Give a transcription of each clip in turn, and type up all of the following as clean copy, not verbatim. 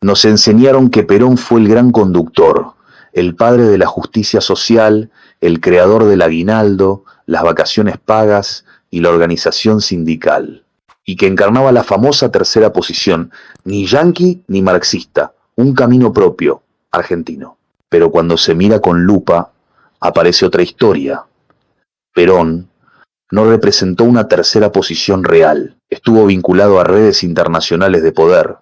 Nos enseñaron que Perón fue el gran conductor, el padre de la justicia social, el creador del aguinaldo, las vacaciones pagas y la organización sindical, y que encarnaba la famosa tercera posición, ni yanqui ni marxista, un camino propio, argentino. Pero cuando se mira con lupa, aparece otra historia. Perón no representó una tercera posición real, estuvo vinculado a redes internacionales de poder,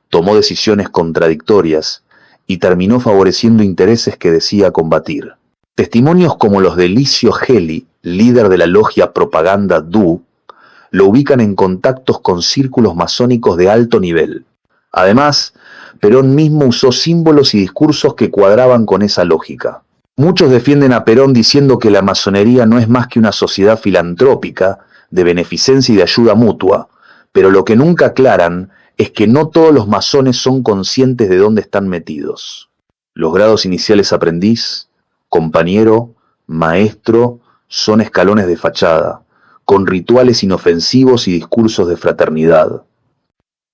tomó decisiones contradictorias y terminó favoreciendo intereses que decía combatir. Testimonios como los de Licio Gelli, líder de la logia Propaganda DU, lo ubican en contactos con círculos masónicos de alto nivel. Además, Perón mismo usó símbolos y discursos que cuadraban con esa lógica. Muchos defienden a Perón diciendo que la masonería no es más que una sociedad filantrópica, de beneficencia y de ayuda mutua, pero lo que nunca aclaran es que no todos los masones son conscientes de dónde están metidos. Los grados iniciales aprendiz, compañero, maestro, son escalones de fachada, con rituales inofensivos y discursos de fraternidad.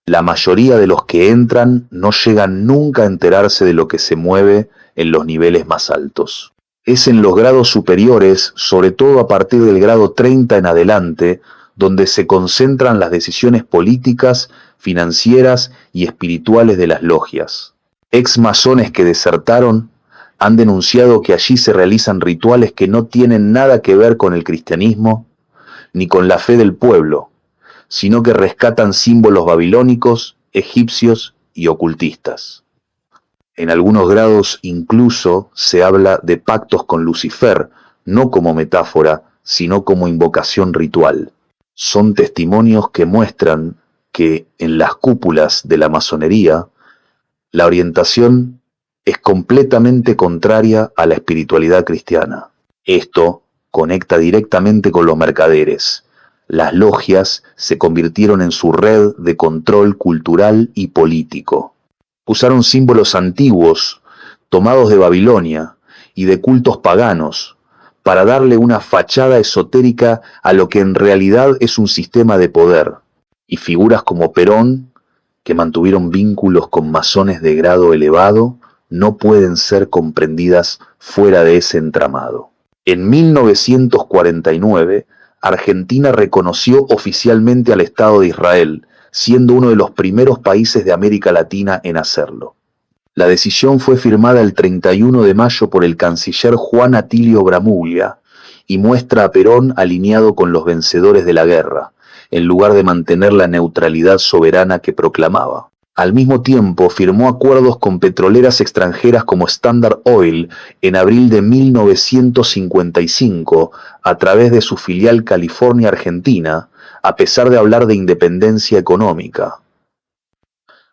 La mayoría de los que entran no llegan nunca a enterarse de lo que se mueve en los niveles más altos. Es en los grados superiores, sobre todo a partir del grado 30 en adelante, donde se concentran las decisiones políticas, financieras y espirituales de las logias. Ex masones que desertaron han denunciado que allí se realizan rituales que no tienen nada que ver con el cristianismo ni con la fe del pueblo, sino que rescatan símbolos babilónicos, egipcios y ocultistas. En algunos grados incluso se habla de pactos con Lucifer, no como metáfora, sino como invocación ritual. Son testimonios que muestran que en las cúpulas de la masonería la orientación es completamente contraria a la espiritualidad cristiana. Esto conecta directamente con los mercaderes. Las logias se convirtieron en su red de control cultural y político. Usaron símbolos antiguos, tomados de Babilonia y de cultos paganos, para darle una fachada esotérica a lo que en realidad es un sistema de poder, y figuras como Perón, que mantuvieron vínculos con masones de grado elevado, no pueden ser comprendidas fuera de ese entramado. En 1949, Argentina reconoció oficialmente al Estado de Israel, siendo uno de los primeros países de América Latina en hacerlo. La decisión fue firmada el 31 de mayo por el canciller Juan Atilio Bramuglia y muestra a Perón alineado con los vencedores de la guerra, en lugar de mantener la neutralidad soberana que proclamaba. Al mismo tiempo, firmó acuerdos con petroleras extranjeras como Standard Oil en abril de 1955 a través de su filial California Argentina, a pesar de hablar de independencia económica.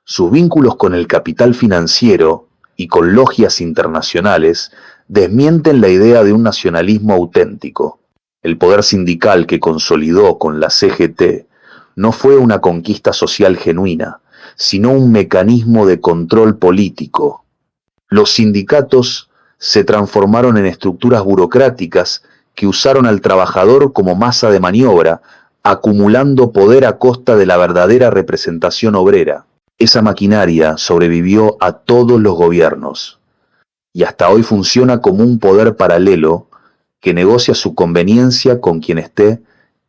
Sus vínculos con el capital financiero y con logias internacionales desmienten la idea de un nacionalismo auténtico. El poder sindical que consolidó con la CGT no fue una conquista social genuina, sino un mecanismo de control político. Los sindicatos se transformaron en estructuras burocráticas que usaron al trabajador como masa de maniobra, acumulando poder a costa de la verdadera representación obrera. Esa maquinaria sobrevivió a todos los gobiernos y hasta hoy funciona como un poder paralelo que negocia su conveniencia con quien esté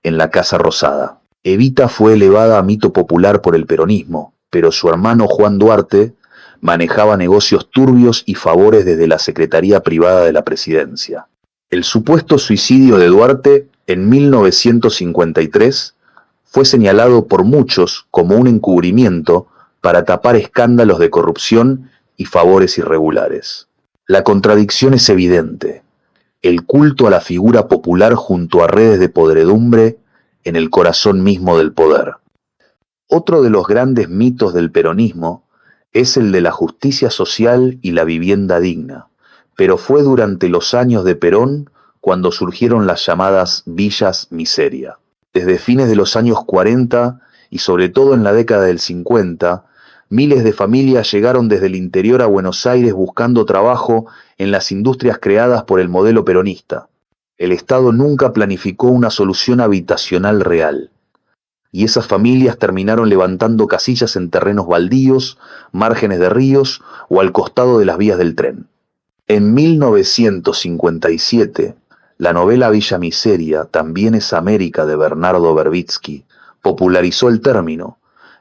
en la Casa Rosada. Evita fue elevada a mito popular por el peronismo, pero su hermano Juan Duarte manejaba negocios turbios y favores desde la Secretaría Privada de la Presidencia. El supuesto suicidio de Duarte en 1953 fue señalado por muchos como un encubrimiento para tapar escándalos de corrupción y favores irregulares. La contradicción es evidente. El culto a la figura popular junto a redes de podredumbre en el corazón mismo del poder. Otro de los grandes mitos del peronismo es el de la justicia social y la vivienda digna, pero fue durante los años de Perón cuando surgieron las llamadas villas miseria. Desde fines de los años 40 y sobre todo en la década del 50, miles de familias llegaron desde el interior a Buenos Aires buscando trabajo en las industrias creadas por el modelo peronista. El Estado nunca planificó una solución habitacional real. y esas familias terminaron levantando casillas en terrenos baldíos, márgenes de ríos o al costado de las vías del tren. En 1957, la novela Villa Miseria, también es América de Bernardo Verbitsky, popularizó el término,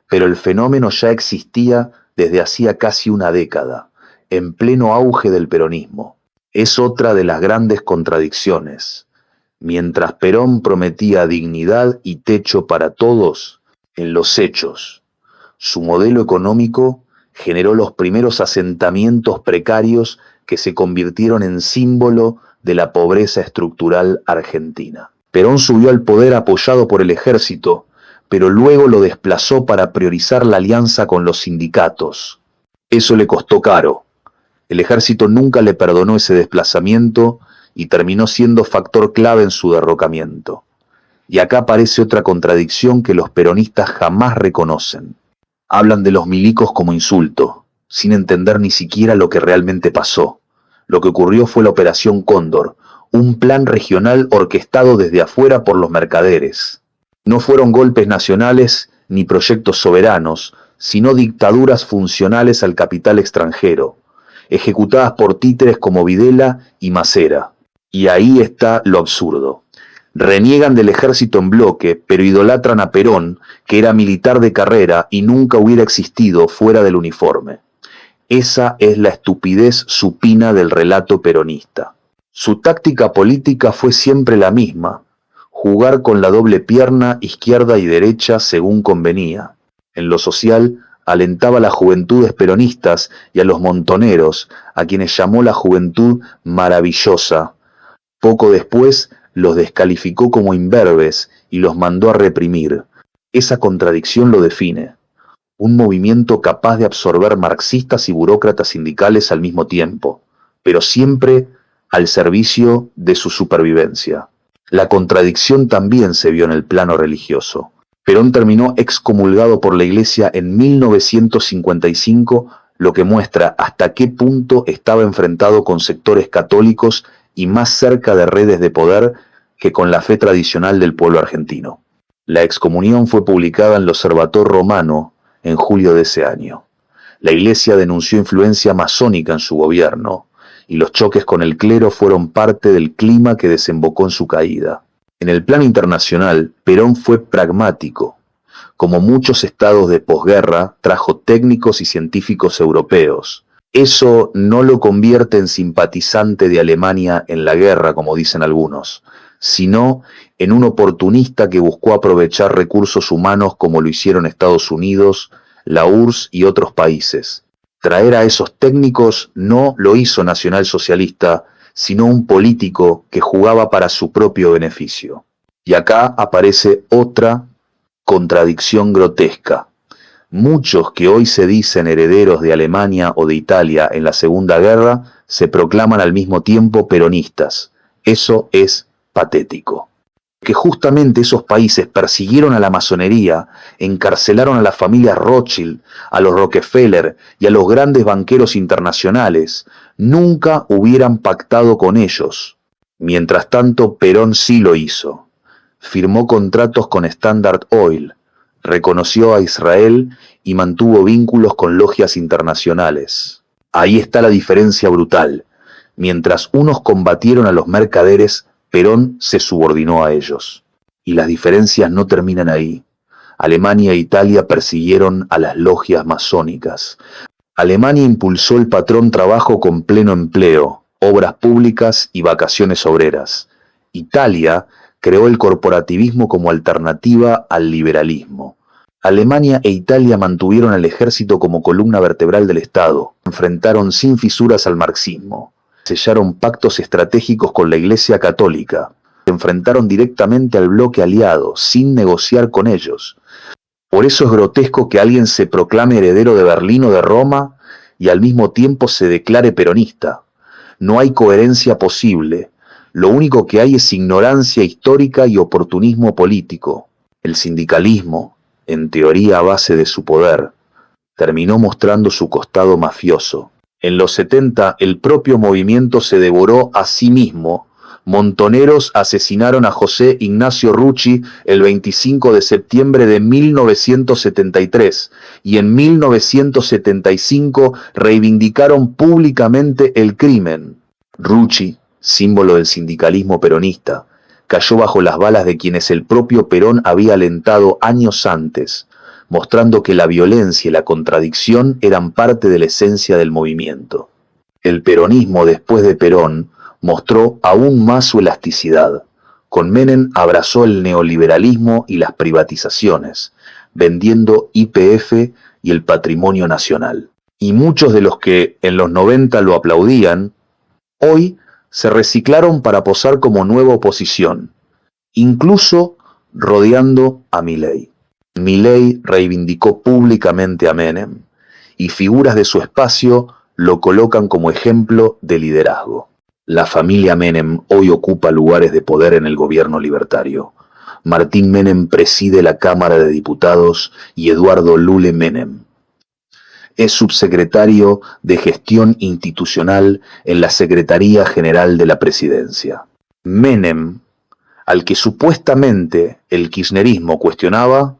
pero el fenómeno ya existía desde hacía casi una década, en pleno auge del peronismo. Es otra de las grandes contradicciones. Mientras Perón prometía dignidad y techo para todos, en los hechos, su modelo económico generó los primeros asentamientos precarios que se convirtieron en símbolo de la pobreza estructural argentina. Perón subió al poder apoyado por el ejército, pero luego lo desplazó para priorizar la alianza con los sindicatos. Eso le costó caro. El ejército nunca le perdonó ese desplazamiento y terminó siendo factor clave en su derrocamiento. Y acá aparece otra contradicción que los peronistas jamás reconocen. Hablan de los milicos como insulto, sin entender ni siquiera lo que realmente pasó. Lo que ocurrió fue la Operación Cóndor, un plan regional orquestado desde afuera por los mercaderes. No fueron golpes nacionales ni proyectos soberanos, sino dictaduras funcionales al capital extranjero, ejecutadas por títeres como Videla y Macera. Y ahí está lo absurdo. Reniegan del ejército en bloque, pero idolatran a Perón, que era militar de carrera y nunca hubiera existido fuera del uniforme. Esa es la estupidez supina del relato peronista. Su táctica política fue siempre la misma: jugar con la doble pierna izquierda y derecha según convenía. En lo social, alentaba a las juventudes peronistas y a los montoneros, a quienes llamó la juventud maravillosa. Poco después los descalificó como imberbes y los mandó a reprimir. Esa contradicción lo define. Un movimiento capaz de absorber marxistas y burócratas sindicales al mismo tiempo, pero siempre al servicio de su supervivencia. La contradicción también se vio en el plano religioso. Perón terminó excomulgado por la Iglesia en 1955, lo que muestra hasta qué punto estaba enfrentado con sectores católicos y más cerca de redes de poder que con la fe tradicional del pueblo argentino. La excomunión fue publicada en el Observatorio Romano en julio de ese año. La Iglesia denunció influencia masónica en su gobierno, y los choques con el clero fueron parte del clima que desembocó en su caída. En el plano internacional, Perón fue pragmático. Como muchos estados de posguerra, trajo técnicos y científicos europeos. Eso no lo convierte en simpatizante de Alemania en la guerra, como dicen algunos, sino en un oportunista que buscó aprovechar recursos humanos como lo hicieron Estados Unidos, la URSS y otros países. Traer a esos técnicos no lo hizo nacionalsocialista, sino un político que jugaba para su propio beneficio. Y acá aparece otra contradicción grotesca. Muchos que hoy se dicen herederos de Alemania o de Italia en la Segunda Guerra se proclaman al mismo tiempo peronistas. Eso es patético. Que justamente esos países persiguieron a la masonería, encarcelaron a las familias Rothschild, a los Rockefeller y a los grandes banqueros internacionales, nunca hubieran pactado con ellos. Mientras tanto, Perón sí lo hizo. Firmó contratos con Standard Oil, reconoció a Israel y mantuvo vínculos con logias internacionales. Ahí está la diferencia brutal. Mientras unos combatieron a los mercaderes, Perón se subordinó a ellos. Y las diferencias no terminan ahí. Alemania e Italia persiguieron a las logias masónicas. Alemania impulsó el patrón trabajo con pleno empleo, obras públicas y vacaciones obreras. Italia creó el corporativismo como alternativa al liberalismo. Alemania e Italia mantuvieron al ejército como columna vertebral del Estado, enfrentaron sin fisuras al marxismo, sellaron pactos estratégicos con la Iglesia Católica, se enfrentaron directamente al bloque aliado, sin negociar con ellos. Por eso es grotesco que alguien se proclame heredero de Berlín o de Roma y al mismo tiempo se declare peronista. No hay coherencia posible. Lo único que hay es ignorancia histórica y oportunismo político. El sindicalismo, en teoría a base de su poder, terminó mostrando su costado mafioso. En los 70, el propio movimiento se devoró a sí mismo montoneros asesinaron a José Ignacio Rucci el 25 de septiembre de 1973 y en 1975 reivindicaron públicamente el crimen. Rucci, símbolo del sindicalismo peronista, cayó bajo las balas de quienes el propio Perón había alentado años antes, mostrando que la violencia y la contradicción eran parte de la esencia del movimiento. El peronismo después de Perón mostró aún más su elasticidad. Con Menem abrazó el neoliberalismo y las privatizaciones, vendiendo YPF y el patrimonio nacional. Y muchos de los que en los 90 lo aplaudían, hoy se reciclaron para posar como nueva oposición, incluso rodeando a Milei. Milei reivindicó públicamente a Menem, y figuras de su espacio lo colocan como ejemplo de liderazgo. La familia Menem hoy ocupa lugares de poder en el gobierno libertario. Martín Menem preside la Cámara de Diputados y Eduardo Lule Menem es subsecretario de Gestión Institucional en la Secretaría General de la Presidencia. Menem, al que supuestamente el kirchnerismo cuestionaba,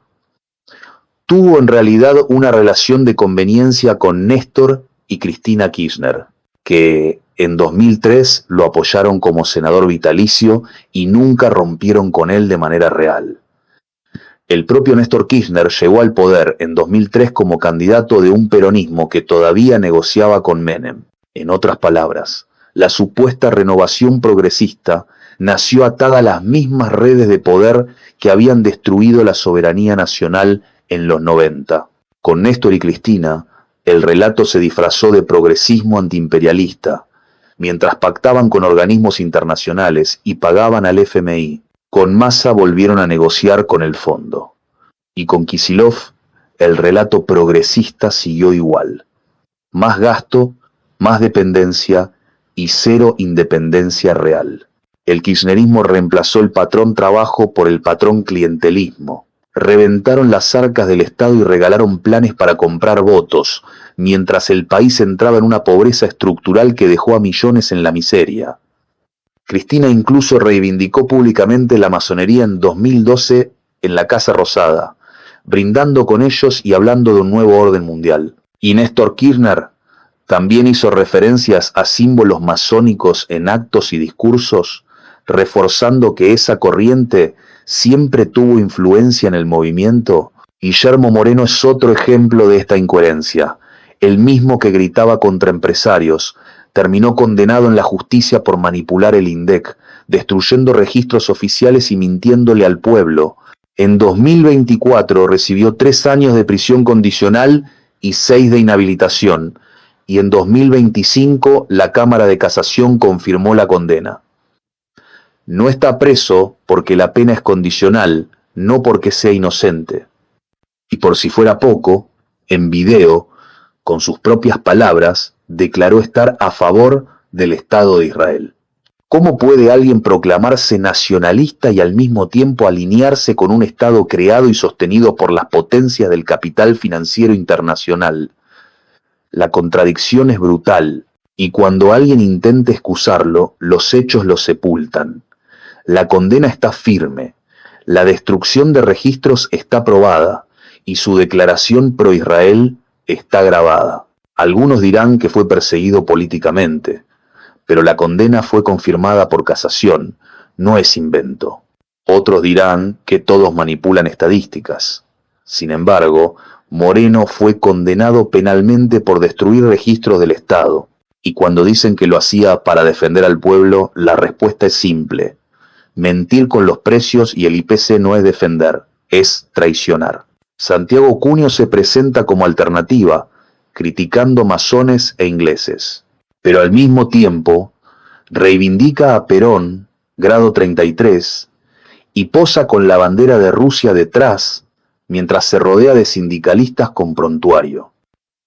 tuvo en realidad una relación de conveniencia con Néstor y Cristina Kirchner, que en 2003 lo apoyaron como senador vitalicio y nunca rompieron con él de manera real. El propio Néstor Kirchner llegó al poder en 2003 como candidato de un peronismo que todavía negociaba con Menem. En otras palabras, la supuesta renovación progresista nació atada a las mismas redes de poder que habían destruido la soberanía nacional en los 90. Con Néstor y Cristina, el relato se disfrazó de progresismo antiimperialista, mientras pactaban con organismos internacionales y pagaban al FMI. Con Massa volvieron a negociar con el fondo. Y con Kicillof, el relato progresista siguió igual. Más gasto, más dependencia y cero independencia real. El kirchnerismo reemplazó el patrón trabajo por el patrón clientelismo. Reventaron las arcas del Estado y regalaron planes para comprar votos, mientras el país entraba en una pobreza estructural que dejó a millones en la miseria. Cristina incluso reivindicó públicamente la masonería en 2012 en la Casa Rosada, brindando con ellos y hablando de un nuevo orden mundial. Y Néstor Kirchner también hizo referencias a símbolos masónicos en actos y discursos, reforzando que esa corriente siempre tuvo influencia en el movimiento. Guillermo Moreno es otro ejemplo de esta incoherencia. El mismo que gritaba contra empresarios, terminó condenado en la justicia por manipular el INDEC, destruyendo registros oficiales y mintiéndole al pueblo. En 2024 recibió 3 años de prisión condicional y 6 de inhabilitación, y en 2025 la Cámara de Casación confirmó la condena. No está preso porque la pena es condicional, no porque sea inocente. Y por si fuera poco, en video, con sus propias palabras, declaró estar a favor del Estado de Israel. ¿Cómo puede alguien proclamarse nacionalista y al mismo tiempo alinearse con un Estado creado y sostenido por las potencias del capital financiero internacional? La contradicción es brutal, y cuando alguien intenta excusarlo, los hechos lo sepultan. La condena está firme, la destrucción de registros está probada, y su declaración pro-Israel está grabada. Algunos dirán que fue perseguido políticamente, pero la condena fue confirmada por casación, no es invento. Otros dirán que todos manipulan estadísticas. Sin embargo, Moreno fue condenado penalmente por destruir registros del Estado, y cuando dicen que lo hacía para defender al pueblo, la respuesta es simple. Mentir con los precios y el IPC no es defender, es traicionar. Santiago Cunio se presenta como alternativa, criticando masones e ingleses, pero al mismo tiempo reivindica a Perón, grado 33, y posa con la bandera de Rusia detrás, mientras se rodea de sindicalistas con prontuario.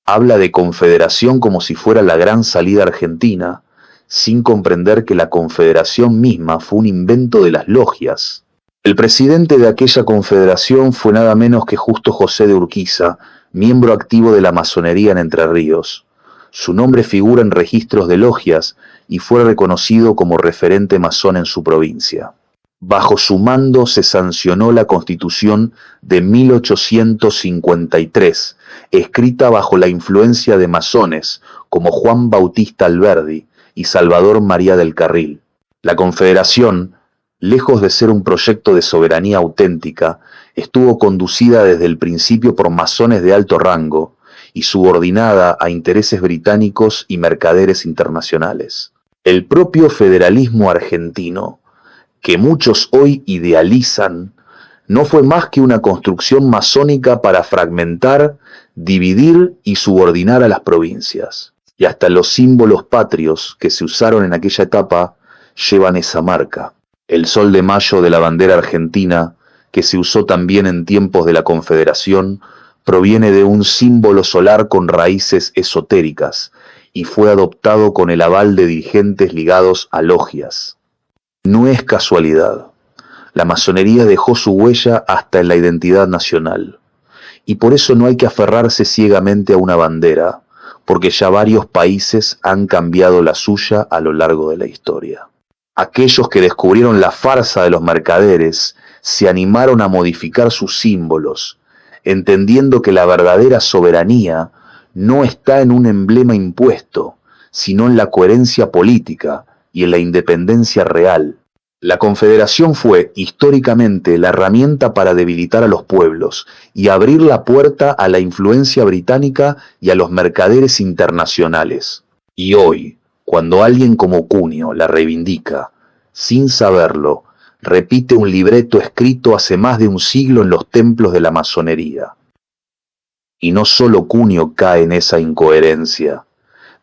Habla de confederación como si fuera la gran salida argentina, sin comprender que la confederación misma fue un invento de las logias. El presidente de aquella confederación fue nada menos que Justo José de Urquiza, miembro activo de la masonería en Entre Ríos. Su nombre figura en registros de logias y fue reconocido como referente masón en su provincia. Bajo su mando se sancionó la Constitución de 1853, escrita bajo la influencia de masones como Juan Bautista Alberdi y Salvador María del Carril. La Confederación, lejos de ser un proyecto de soberanía auténtica, estuvo conducida desde el principio por masones de alto rango y subordinada a intereses británicos y mercaderes internacionales. El propio federalismo argentino, que muchos hoy idealizan, no fue más que una construcción masónica para fragmentar, dividir y subordinar a las provincias. Y hasta los símbolos patrios que se usaron en aquella etapa llevan esa marca. El sol de mayo de la bandera argentina, que se usó también en tiempos de la Confederación, proviene de un símbolo solar con raíces esotéricas y fue adoptado con el aval de dirigentes ligados a logias. No es casualidad. La masonería dejó su huella hasta en la identidad nacional. Y por eso no hay que aferrarse ciegamente a una bandera, porque ya varios países han cambiado la suya a lo largo de la historia. Aquellos que descubrieron la farsa de los mercaderes se animaron a modificar sus símbolos, entendiendo que la verdadera soberanía no está en un emblema impuesto, sino en la coherencia política y en la independencia real. La Confederación fue, históricamente, la herramienta para debilitar a los pueblos y abrir la puerta a la influencia británica y a los mercaderes internacionales. Y hoy, cuando alguien como Cunio la reivindica, sin saberlo, repite un libreto escrito hace más de un siglo en los templos de la masonería. Y no solo Cunio cae en esa incoherencia,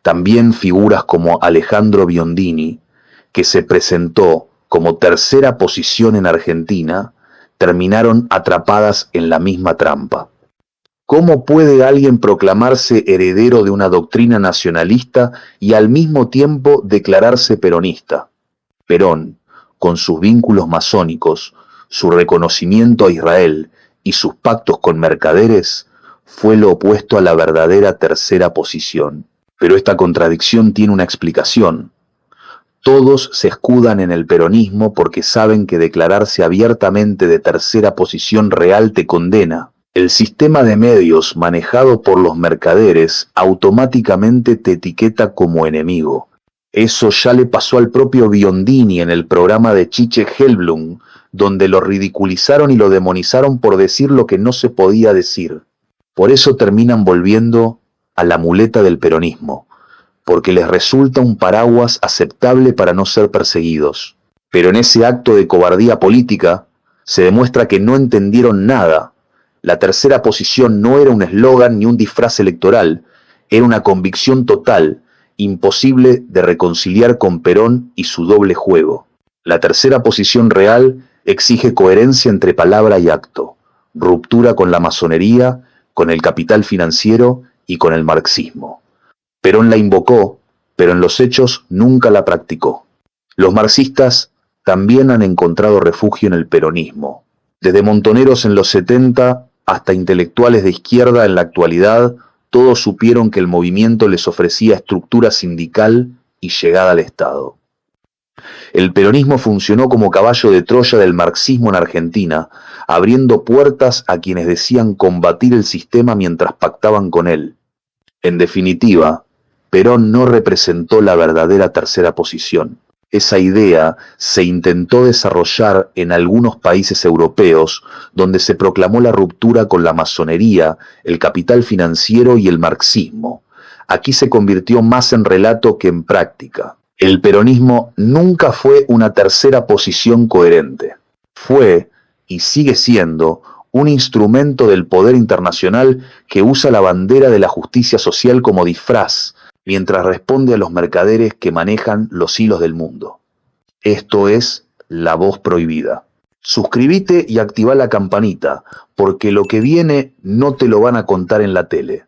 también figuras como Alejandro Biondini, que se presentó como tercera posición en Argentina, terminaron atrapadas en la misma trampa. ¿Cómo puede alguien proclamarse heredero de una doctrina nacionalista y al mismo tiempo declararse peronista? Perón, con sus vínculos masónicos, su reconocimiento a Israel y sus pactos con mercaderes, fue lo opuesto a la verdadera tercera posición. Pero esta contradicción tiene una explicación. Todos se escudan en el peronismo porque saben que declararse abiertamente de tercera posición real te condena. El sistema de medios manejado por los mercaderes automáticamente te etiqueta como enemigo. Eso ya le pasó al propio Biondini en el programa de Chiche Helblum, donde lo ridiculizaron y lo demonizaron por decir lo que no se podía decir. Por eso terminan volviendo a la muleta del peronismo, porque les resulta un paraguas aceptable para no ser perseguidos. Pero en ese acto de cobardía política se demuestra que no entendieron nada. La tercera posición no era un eslogan ni un disfraz electoral, era una convicción total, imposible de reconciliar con Perón y su doble juego. La tercera posición real exige coherencia entre palabra y acto, ruptura con la masonería, con el capital financiero y con el marxismo. Perón la invocó, pero en los hechos nunca la practicó. Los marxistas también han encontrado refugio en el peronismo. Desde montoneros en los 70 hasta intelectuales de izquierda en la actualidad, todos supieron que el movimiento les ofrecía estructura sindical y llegada al Estado. El peronismo funcionó como caballo de Troya del marxismo en Argentina, abriendo puertas a quienes decían combatir el sistema mientras pactaban con él. En definitiva, Perón no representó la verdadera tercera posición. Esa idea se intentó desarrollar en algunos países europeos, donde se proclamó la ruptura con la masonería, el capital financiero y el marxismo. Aquí se convirtió más en relato que en práctica. El peronismo nunca fue una tercera posición coherente. Fue, y sigue siendo, un instrumento del poder internacional que usa la bandera de la justicia social como disfraz, mientras responde a los mercaderes que manejan los hilos del mundo. Esto es La Voz Prohibida. Suscríbete y activa la campanita, porque lo que viene no te lo van a contar en la tele.